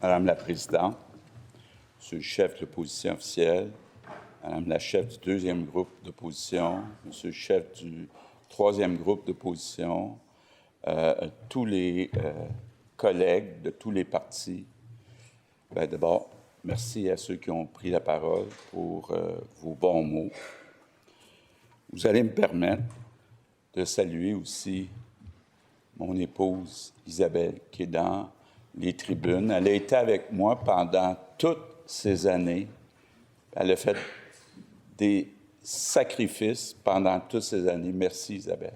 Madame la Présidente, Monsieur le chef de l'opposition officielle, Madame la chef du deuxième groupe d'opposition, Monsieur le chef du troisième groupe d'opposition, tous les collègues de tous les partis. D'abord, merci à ceux qui ont pris la parole pour vos bons mots. Vous allez me permettre de saluer aussi mon épouse Isabelle, qui est dans les tribunes. Elle a été avec moi pendant toutes ces années. Elle a fait des sacrifices pendant toutes ces années. Merci, Isabelle.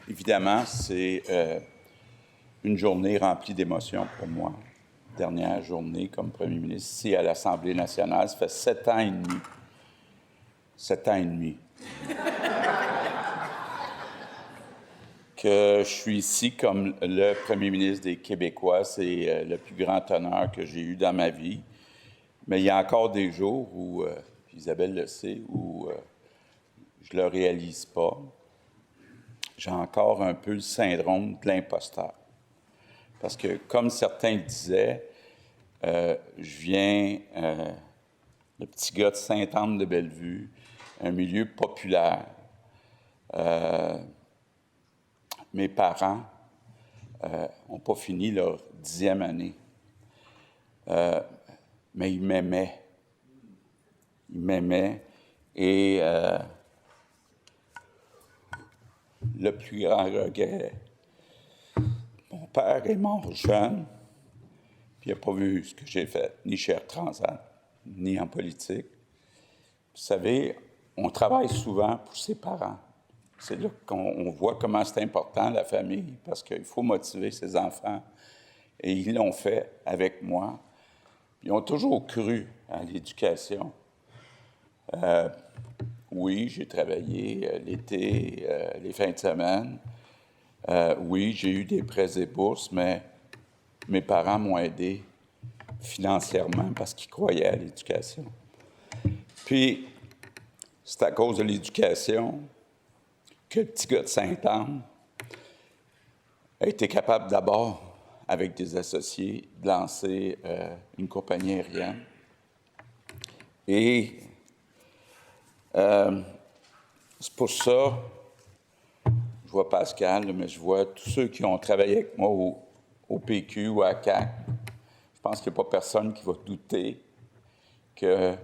Évidemment, c'est une journée remplie d'émotions pour moi. Dernière journée comme premier ministre ici à l'Assemblée nationale. Ça fait 7 ans et demi. 7 ans et demi. Que je suis ici comme le premier ministre des Québécois. C'est le plus grand honneur que j'ai eu dans ma vie. Mais il y a encore des jours où, Isabelle le sait, où je ne le réalise pas. J'ai encore un peu le syndrome de l'imposteur. Parce que, comme certains disaient, je viens, le petit gars de Sainte-Anne-de-Bellevue, un milieu populaire. Mes parents n'ont pas fini leur 10e année. Mais ils m'aimaient. Ils m'aimaient. Et le plus grand regret, mon père est mort jeune, puis il n'a pas vu ce que j'ai fait, ni chez Air Transat, ni en politique. Vous savez, on travaille souvent pour ses parents. C'est là qu'on voit comment c'est important, la famille, parce qu'il faut motiver ses enfants. Et ils l'ont fait avec moi. Ils ont toujours cru à l'éducation. Oui, j'ai travaillé l'été, les fins de semaine. Oui, j'ai eu des prêts et bourses, mais mes parents m'ont aidé financièrement parce qu'ils croyaient à l'éducation. Puis, c'est à cause de l'éducation que le petit gars de Sainte-Anne a été capable d'abord, avec des associés, de lancer une compagnie aérienne. Et c'est pour ça, je vois Pascal, mais je vois tous ceux qui ont travaillé avec moi au PQ ou à CAQ. Je pense qu'il n'y a pas personne qui va douter que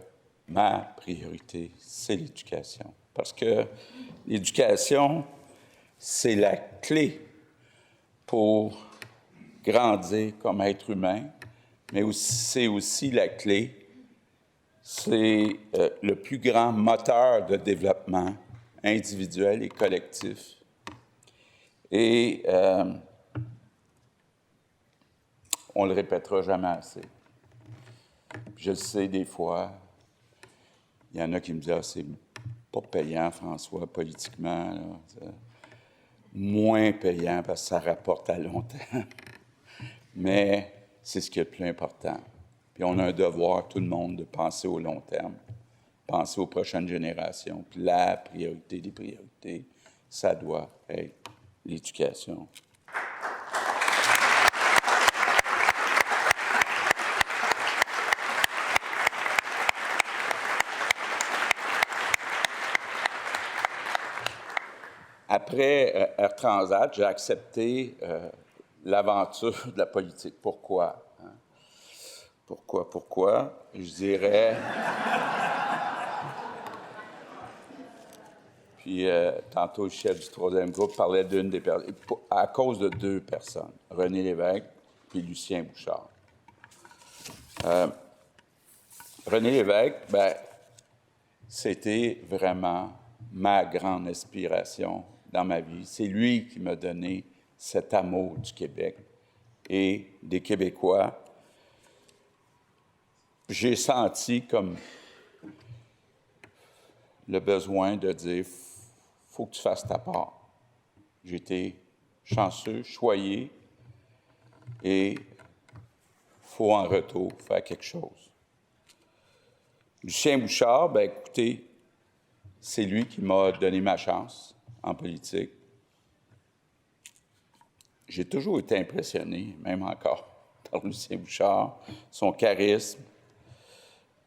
ma priorité, c'est l'éducation. Parce que l'éducation, c'est la clé pour grandir comme être humain, mais c'est aussi la clé, c'est le plus grand moteur de développement individuel et collectif. Et on le répétera jamais assez. Je le sais, des fois, il y en a qui me disent « Ah, c'est pas payant, François, politiquement. » Moins payant parce que ça rapporte à long terme. Mais c'est ce qui est le plus important. Puis on a un devoir, tout le monde, de penser au long terme, penser aux prochaines générations. Puis la priorité des priorités, ça doit être l'éducation. Après Air Transat, j'ai accepté l'aventure de la politique. Pourquoi? Hein? Pourquoi? Je dirais... Puis tantôt, le chef du troisième groupe parlait d'une des personnes... À cause de 2 personnes, René Lévesque et Lucien Bouchard. René Lévesque, c'était vraiment ma grande inspiration dans ma vie. C'est lui qui m'a donné cet amour du Québec et des Québécois. j'ai senti comme le besoin de dire, faut que tu fasses ta part. J'ai été chanceux, choyé, et il faut en retour faire quelque chose. Lucien Bouchard, bien écoutez, c'est lui qui m'a donné ma chance en politique. J'ai toujours été impressionné, même encore, par Lucien Bouchard, son charisme.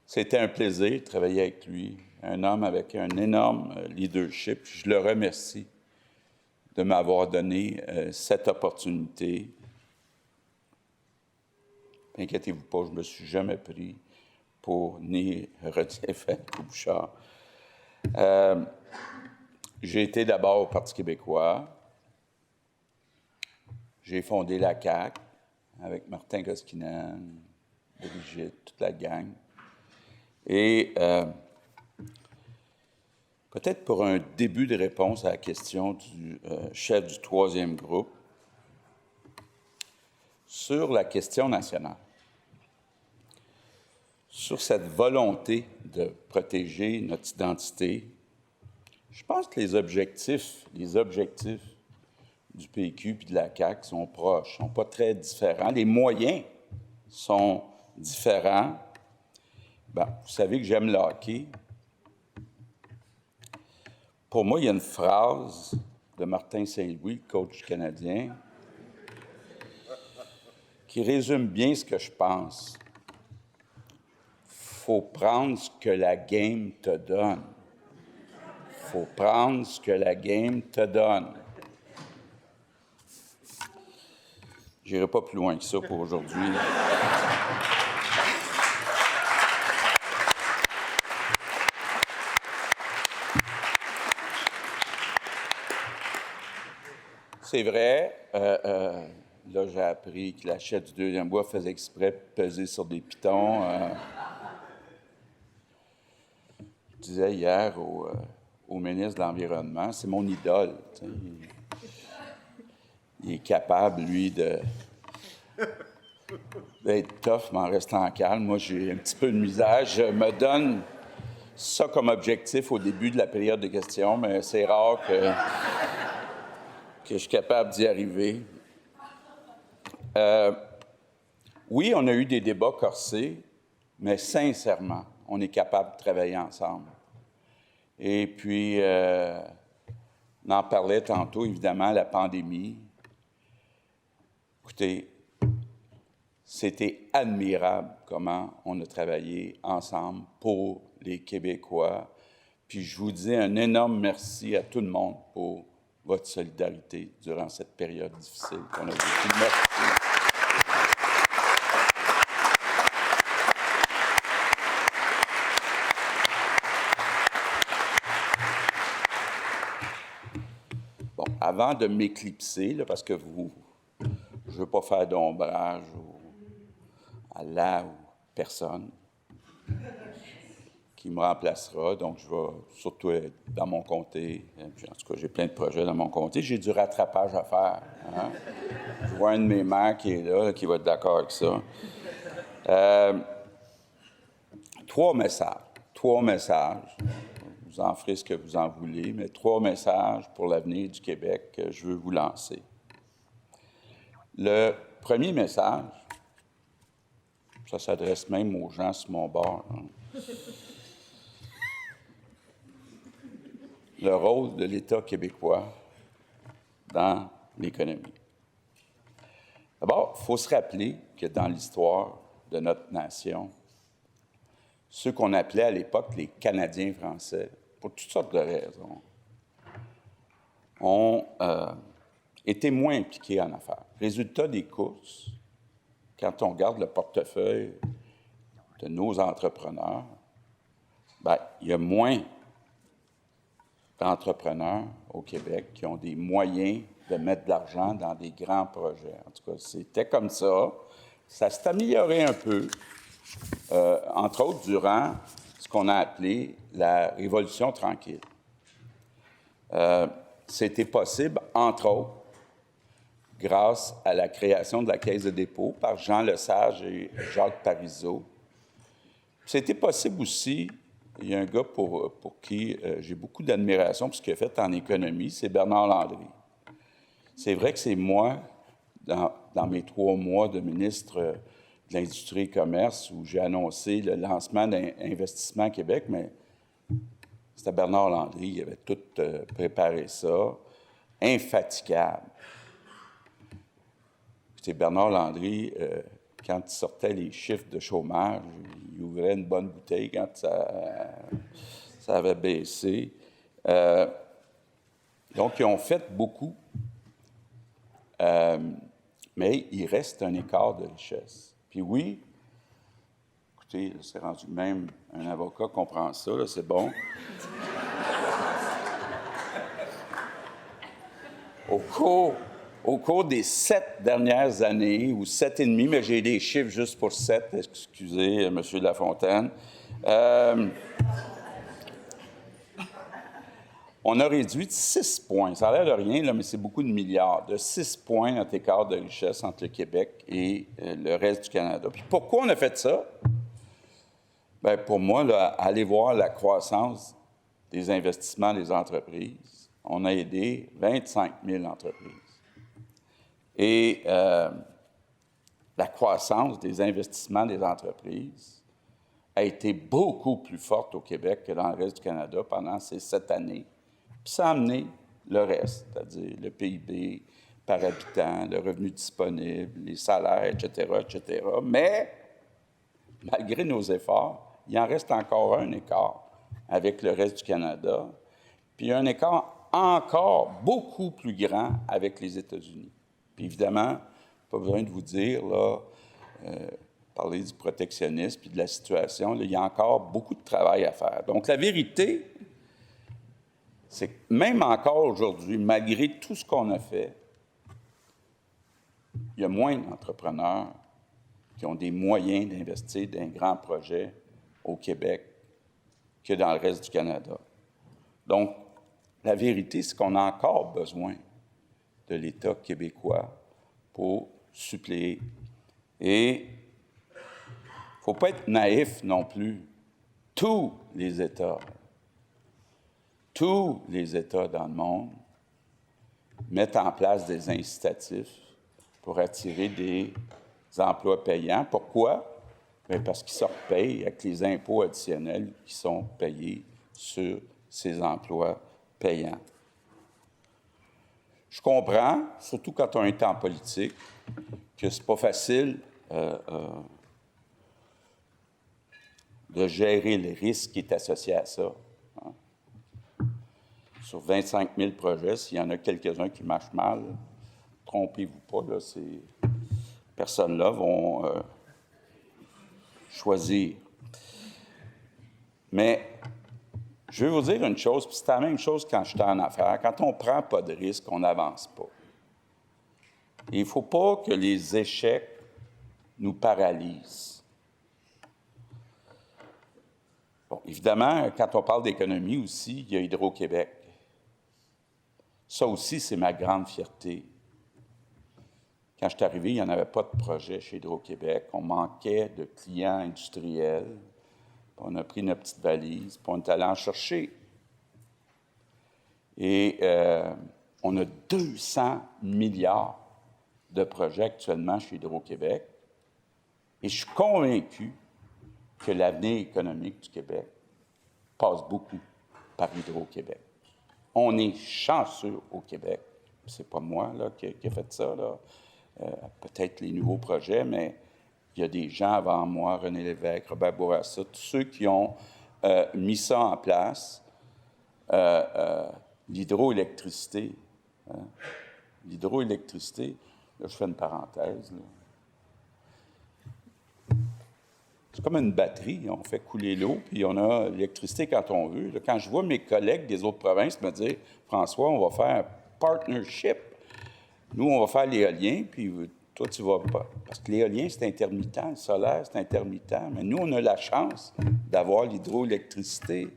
C'était un plaisir de travailler avec lui, un homme avec un énorme leadership. Je le remercie de m'avoir donné cette opportunité. Inquiétez-vous pas, je ne me suis jamais pris pour ni René Bouchard. J'ai été d'abord au Parti québécois. J'ai fondé la CAQ avec Martin Koskinen, Brigitte, toute la gang. Et peut-être pour un début de réponse à la question du chef du troisième groupe, sur la question nationale, sur cette volonté de protéger notre identité, je pense que les objectifs du PQ et de la CAQ sont proches, ne sont pas très différents. Les moyens sont différents. Bon, vous savez que j'aime le hockey. Pour moi, il y a une phrase de Martin Saint-Louis, coach canadien, qui résume bien ce que je pense. Il faut prendre ce que la game te donne. Il faut prendre ce que la game te donne. Je n'irai pas plus loin que ça pour aujourd'hui. C'est vrai, là, j'ai appris que la chef du deuxième bois faisait exprès de peser sur des pitons. Je disais hier au ministre de l'Environnement, c'est mon idole. Il est capable, lui, d'être tough, mais en restant calme. Moi, j'ai un petit peu de misère. Je me donne ça comme objectif au début de la période de questions, mais c'est rare que je suis capable d'y arriver. Oui, on a eu des débats corsés, mais sincèrement, on est capable de travailler ensemble. Et puis, on en parlait tantôt, évidemment, la pandémie. Écoutez, c'était admirable comment on a travaillé ensemble pour les Québécois. Puis je vous dis un énorme merci à tout le monde pour votre solidarité durant cette période difficile qu'on a vécue. Merci. Bon, avant de m'éclipser, là, parce que je ne veux pas faire d'ombrage à la ou personne qui me remplacera, donc je vais surtout être dans mon comté. En tout cas, j'ai plein de projets dans mon comté. J'ai du rattrapage à faire. Hein? Je vois un de mes maires qui est là, qui va être d'accord avec ça. Trois messages. Vous en ferez ce que vous en voulez, mais 3 messages pour l'avenir du Québec que je veux vous lancer. Le premier message, ça s'adresse même aux gens sur mon bord. Hein. Le rôle de l'État québécois dans l'économie. D'abord, il faut se rappeler que dans l'histoire de notre nation, ceux qu'on appelait à l'époque les Canadiens français, pour toutes sortes de raisons, ont été moins impliqués en affaires. Résultat des courses, quand on regarde le portefeuille de nos entrepreneurs, bien, il y a moins d'entrepreneurs au Québec qui ont des moyens de mettre de l'argent dans des grands projets. En tout cas, c'était comme ça. Ça s'est amélioré un peu, entre autres durant ce qu'on a appelé la Révolution tranquille. C'était possible, entre autres, grâce à la création de la Caisse de dépôt par Jean Lesage et Jacques Parizeau, C'était possible aussi. Il y a un gars pour qui j'ai beaucoup d'admiration pour ce qu'il a fait en économie, c'est Bernard Landry. C'est vrai que c'est moi, dans mes 3 mois de ministre de l'Industrie et Commerce, où j'ai annoncé le lancement d'Investissement Québec, mais c'était Bernard Landry, il avait tout préparé ça, infatigable. C'était Bernard Landry, quand il sortait les chiffres de chômage, il ouvrait une bonne bouteille quand ça avait baissé. Donc, ils ont fait beaucoup, mais il reste un écart de richesse. Puis oui, écoutez, là, c'est rendu même un avocat comprend ça, là, c'est bon. Au cours des 7 dernières années, ou 7,5, mais j'ai des chiffres juste pour 7, excusez, M. Lafontaine, on a réduit de 6 points. Ça a l'air de rien, là, mais c'est beaucoup de milliards. De 6 points notre écart de richesse entre le Québec et le reste du Canada. Puis pourquoi on a fait ça? Bien, pour moi, là, aller voir la croissance des investissements des entreprises. On a aidé 25 000 entreprises. Et la croissance des investissements des entreprises a été beaucoup plus forte au Québec que dans le reste du Canada pendant ces 7 années. Puis ça a amené le reste, c'est-à-dire le PIB par habitant, le revenu disponible, les salaires, etc., etc. Mais, malgré nos efforts, il en reste encore un écart avec le reste du Canada, puis un écart encore beaucoup plus grand avec les États-Unis. Puis évidemment, pas besoin de vous dire, là, parler du protectionnisme puis de la situation, là, il y a encore beaucoup de travail à faire. Donc, la vérité, c'est que même encore aujourd'hui, malgré tout ce qu'on a fait, il y a moins d'entrepreneurs qui ont des moyens d'investir dans un grand projet au Québec que dans le reste du Canada. Donc, la vérité, c'est qu'on a encore besoin de l'État québécois pour suppléer. Et il ne faut pas être naïf non plus. Tous les États dans le monde mettent en place des incitatifs pour attirer des emplois payants. Pourquoi? Bien parce qu'ils se repayent avec les impôts additionnels qui sont payés sur ces emplois payants. Je comprends, surtout quand on est en politique, que c'est pas facile de gérer le risque qui est associé à ça. Hein. Sur 25 000 projets, s'il y en a quelques-uns qui marchent mal, trompez-vous pas, là, ces personnes-là vont choisir. Mais je vais vous dire une chose, puis c'est la même chose quand j'étais en affaires. Quand on ne prend pas de risque, on n'avance pas. Et il ne faut pas que les échecs nous paralysent. Bon, évidemment, quand on parle d'économie aussi, il y a Hydro-Québec. Ça aussi, c'est ma grande fierté. Quand je suis arrivé, il n'y en avait pas de projet chez Hydro-Québec. On manquait de clients industriels. On a pris notre petite valise, puis on est allé en chercher. Et on a 200 milliards de projets actuellement chez Hydro-Québec. Et je suis convaincu que l'avenir économique du Québec passe beaucoup par Hydro-Québec. On est chanceux au Québec. C'est pas moi là, qui ai fait ça, là. Peut-être les nouveaux projets, mais il y a des gens avant moi, René Lévesque, Robert Bourassa, tous ceux qui ont mis ça en place. L'hydroélectricité. Hein? L'hydroélectricité, là, je fais une parenthèse. Là. C'est comme une batterie. On fait couler l'eau, puis on a l'électricité quand on veut. Là, quand je vois mes collègues des autres provinces me dire « François, on va faire un partnership. Nous, on va faire l'éolien, puis toi, tu vas pas. » Parce que l'éolien, c'est intermittent. Le solaire, c'est intermittent. Mais nous, on a la chance d'avoir l'hydroélectricité.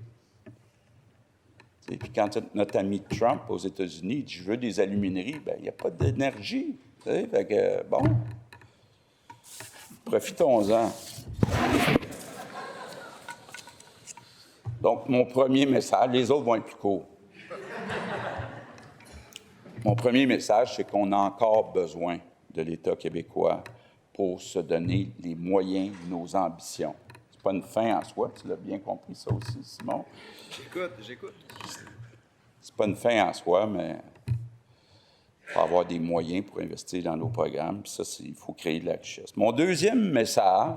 Puis quand notre ami Trump aux États-Unis dit « Je veux des alumineries », bien, il n'y a pas d'énergie. Fait que, bon, profitons-en. Donc, mon premier message, les autres vont être plus courts. Mon premier message, c'est qu'on a encore besoin de l'État québécois pour se donner les moyens de nos ambitions. C'est pas une fin en soi, tu l'as bien compris ça aussi, Simon. J'écoute. C'est pas une fin en soi, mais il faut avoir des moyens pour investir dans nos programmes. Puis ça, il faut créer de la richesse. Mon deuxième message,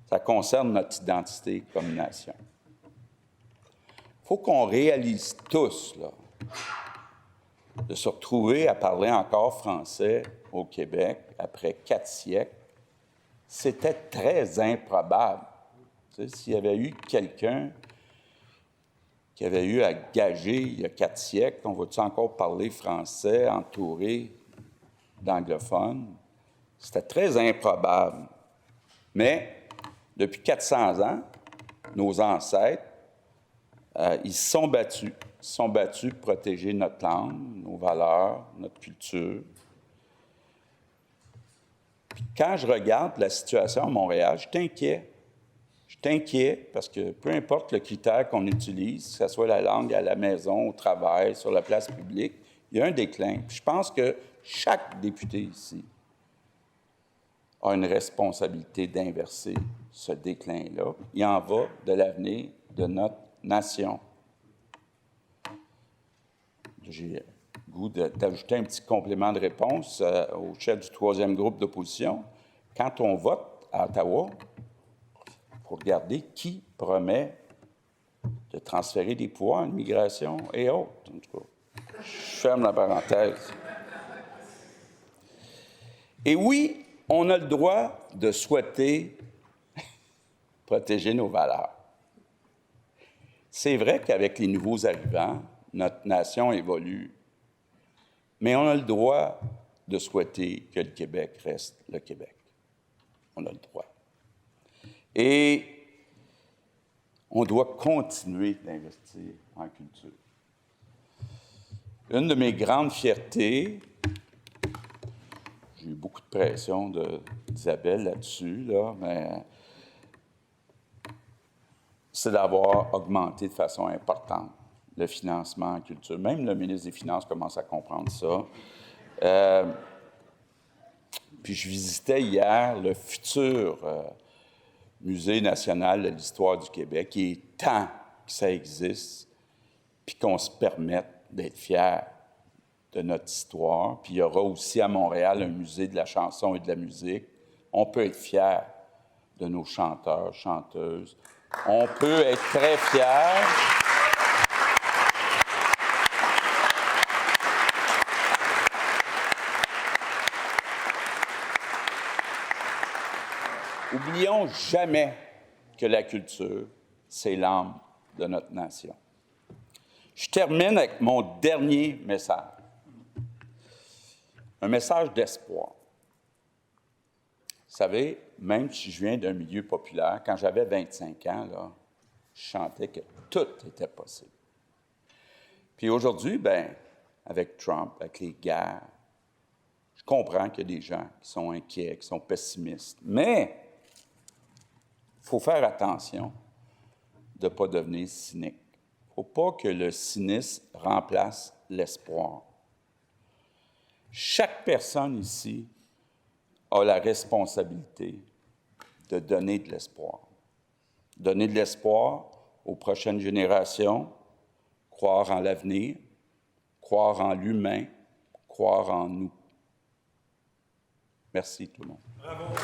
ça concerne notre identité comme nation. Il faut qu'on réalise tous, là, de se retrouver à parler encore français au Québec après 4 siècles, c'était très improbable. Tu sais, s'il y avait eu quelqu'un qui avait eu à gager il y a 4 siècles, on va-tu encore parler français entouré d'anglophones? C'était très improbable. Mais depuis 400 ans, nos ancêtres, ils se sont battus. Ils se sont battus pour protéger notre langue, nos valeurs, notre culture. Puis quand je regarde la situation à Montréal, je suis inquiet. Je suis inquiet parce que peu importe le critère qu'on utilise, que ce soit la langue à la maison, au travail, sur la place publique, il y a un déclin. Puis je pense que chaque député ici a une responsabilité d'inverser ce déclin-là. Il en va de l'avenir de notre nation. J'ai le goût d'ajouter un petit complément de réponse au chef du troisième groupe d'opposition. Quand on vote à Ottawa, il faut regarder qui promet de transférer des pouvoirs en immigration et autres. En tout cas, je ferme la parenthèse. Et oui, on a le droit de souhaiter protéger nos valeurs. C'est vrai qu'avec les nouveaux arrivants, notre nation évolue, mais on a le droit de souhaiter que le Québec reste le Québec. On a le droit. Et on doit continuer d'investir en culture. Une de mes grandes fiertés, j'ai eu beaucoup de pression d'Isabelle là-dessus, mais c'est d'avoir augmenté de façon importante le financement en culture. Même le ministre des Finances commence à comprendre ça. Puis je visitais hier le futur Musée national de l'histoire du Québec. Il est temps que ça existe, puis qu'on se permette d'être fiers de notre histoire. Puis il y aura aussi à Montréal un musée de la chanson et de la musique. On peut être fiers de nos chanteurs, chanteuses. On peut être très fiers. Oublions jamais que la culture, c'est l'âme de notre nation. Je termine avec mon dernier message. Un message d'espoir. Vous savez, même si je viens d'un milieu populaire, quand j'avais 25 ans, là, je chantais que tout était possible. Puis aujourd'hui, bien, avec Trump, avec les guerres, je comprends qu'il y a des gens qui sont inquiets, qui sont pessimistes. Mais il faut faire attention de ne pas devenir cynique. Il ne faut pas que le cynisme remplace l'espoir. Chaque personne ici a la responsabilité de donner de l'espoir. Donner de l'espoir aux prochaines générations, croire en l'avenir, croire en l'humain, croire en nous. Merci tout le monde. Bravo.